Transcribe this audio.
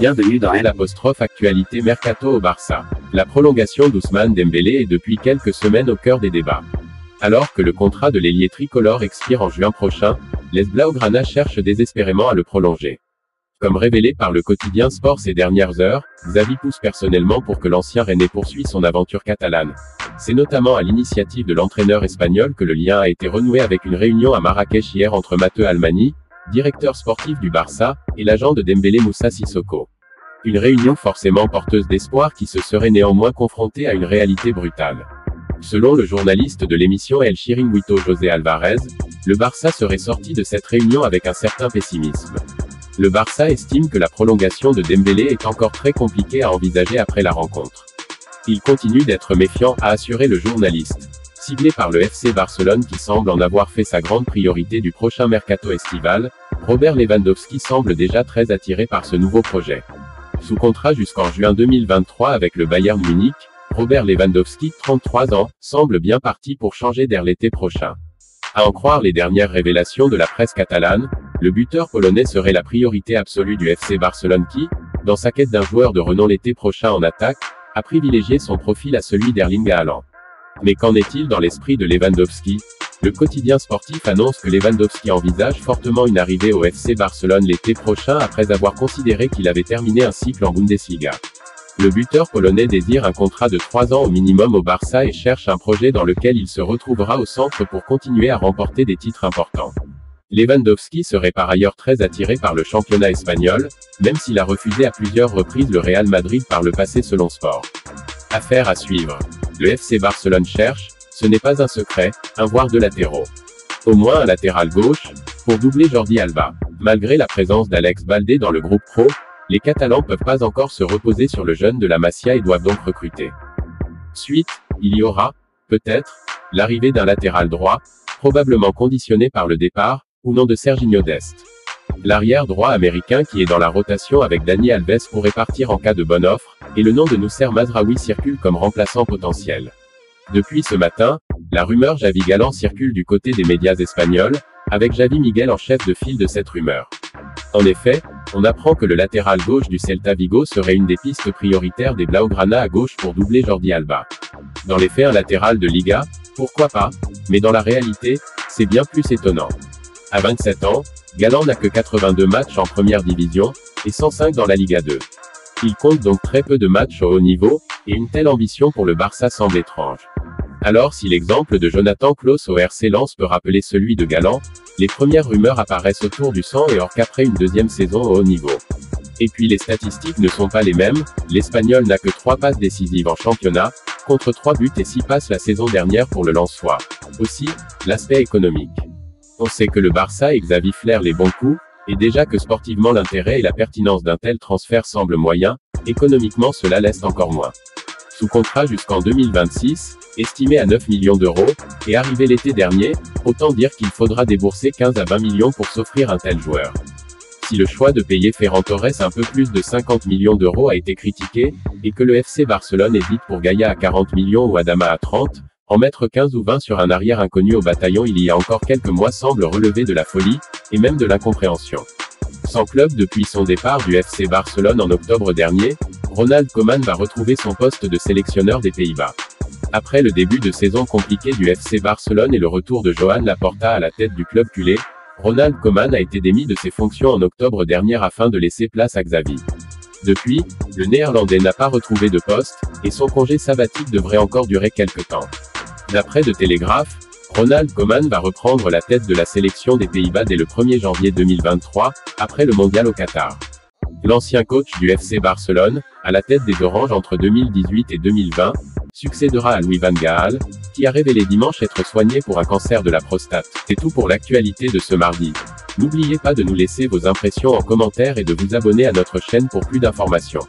Bienvenue dans L'. Actualité Mercato au Barça. La prolongation d'Ousmane Dembélé est depuis quelques semaines au cœur des débats. Alors que le contrat de l'ailier tricolore expire en juin prochain, l'AS Blaugrana cherche désespérément à le prolonger. Comme révélé par le quotidien Sport ces dernières heures, Xavi pousse personnellement pour que l'ancien Rennais poursuive son aventure catalane. C'est notamment à l'initiative de l'entraîneur espagnol que le lien a été renoué avec une réunion à Marrakech hier entre Mateu Almani, directeur sportif du Barça, et l'agent de Dembélé Moussa Sissoko. Une réunion forcément porteuse d'espoir qui se serait néanmoins confrontée à une réalité brutale. Selon le journaliste de l'émission El Chiringuito José Alvarez, le Barça serait sorti de cette réunion avec un certain pessimisme. Le Barça estime que la prolongation de Dembélé est encore très compliquée à envisager après la rencontre. Il continue d'être méfiant, a assuré le journaliste. Ciblé par le FC Barcelone qui semble en avoir fait sa grande priorité du prochain mercato estival, Robert Lewandowski semble déjà très attiré par ce nouveau projet. Sous contrat jusqu'en juin 2023 avec le Bayern Munich, Robert Lewandowski, 33 ans, semble bien parti pour changer d'air l'été prochain. À en croire les dernières révélations de la presse catalane, le buteur polonais serait la priorité absolue du FC Barcelone qui, dans sa quête d'un joueur de renom l'été prochain en attaque, a privilégié son profil à celui d'Erling Haaland. Mais qu'en est-il dans l'esprit de Lewandowski? Le quotidien sportif annonce que Lewandowski envisage fortement une arrivée au FC Barcelone l'été prochain après avoir considéré qu'il avait terminé un cycle en Bundesliga. Le buteur polonais désire un contrat de 3 ans au minimum au Barça et cherche un projet dans lequel il se retrouvera au centre pour continuer à remporter des titres importants. Lewandowski serait par ailleurs très attiré par le championnat espagnol, même s'il a refusé à plusieurs reprises le Real Madrid par le passé selon Sport. Affaire à suivre. Le FC Barcelone cherche, ce n'est pas un secret, un voire deux latéraux. Au moins un latéral gauche, pour doubler Jordi Alba. Malgré la présence d'Alex Baldé dans le groupe pro, les Catalans peuvent pas encore se reposer sur le jeune de la Masia et doivent donc recruter. Suite, il y aura, peut-être, l'arrivée d'un latéral droit, probablement conditionné par le départ, ou non de Serginho Dest. L'arrière droit américain qui est dans la rotation avec Dani Alves pourrait partir en cas de bonne offre, et le nom de Noussair Mazraoui circule comme remplaçant potentiel. Depuis ce matin, la rumeur Javi Galán circule du côté des médias espagnols, avec Javi Miguel en chef de file de cette rumeur. En effet, on apprend que le latéral gauche du Celta Vigo serait une des pistes prioritaires des Blaugrana à gauche pour doubler Jordi Alba. Dans les faits un latéral de Liga, pourquoi pas, mais dans la réalité, c'est bien plus étonnant. À 27 ans, Galán n'a que 82 matchs en première division, et 105 dans la Liga 2. Il compte donc très peu de matchs au haut niveau, et une telle ambition pour le Barça semble étrange. Alors si l'exemple de Jonathan Klaus au RC Lens peut rappeler celui de Galán, les premières rumeurs apparaissent autour du 100 et or qu'après une deuxième saison au haut niveau. Et puis les statistiques ne sont pas les mêmes, l'Espagnol n'a que 3 passes décisives en championnat, contre 3 buts et 6 passes la saison dernière pour le Lensois. Aussi, l'aspect économique. On sait que le Barça et Xavi flairent les bons coups, et déjà que sportivement l'intérêt et la pertinence d'un tel transfert semblent moyens, économiquement cela l'est encore moins. Sous contrat jusqu'en 2026, estimé à 9 millions d'euros, et arrivé l'été dernier, autant dire qu'il faudra débourser 15 à 20 millions pour s'offrir un tel joueur. Si le choix de payer Ferran Torres un peu plus de 50 millions d'euros a été critiqué, et que le FC Barcelone hésite pour Gaïa à 40 millions ou Adama à 30, en mettre 15 ou 20 sur un arrière inconnu au bataillon il y a encore quelques mois semble relever de la folie, et même de l'incompréhension. Sans club depuis son départ du FC Barcelone en octobre dernier, Ronald Koeman va retrouver son poste de sélectionneur des Pays-Bas. Après le début de saison compliqué du FC Barcelone et le retour de Joan Laporta à la tête du club culé, Ronald Koeman a été démis de ses fonctions en octobre dernier afin de laisser place à Xavi. Depuis, le Néerlandais n'a pas retrouvé de poste, et son congé sabbatique devrait encore durer quelques temps. D'après The Telegraph, Ronald Koeman va reprendre la tête de la sélection des Pays-Bas dès le 1er janvier 2023, après le mondial au Qatar. L'ancien coach du FC Barcelone, à la tête des Oranges entre 2018 et 2020, succédera à Louis van Gaal, qui a révélé dimanche être soigné pour un cancer de la prostate. C'est tout pour l'actualité de ce mardi. N'oubliez pas de nous laisser vos impressions en commentaire et de vous abonner à notre chaîne pour plus d'informations.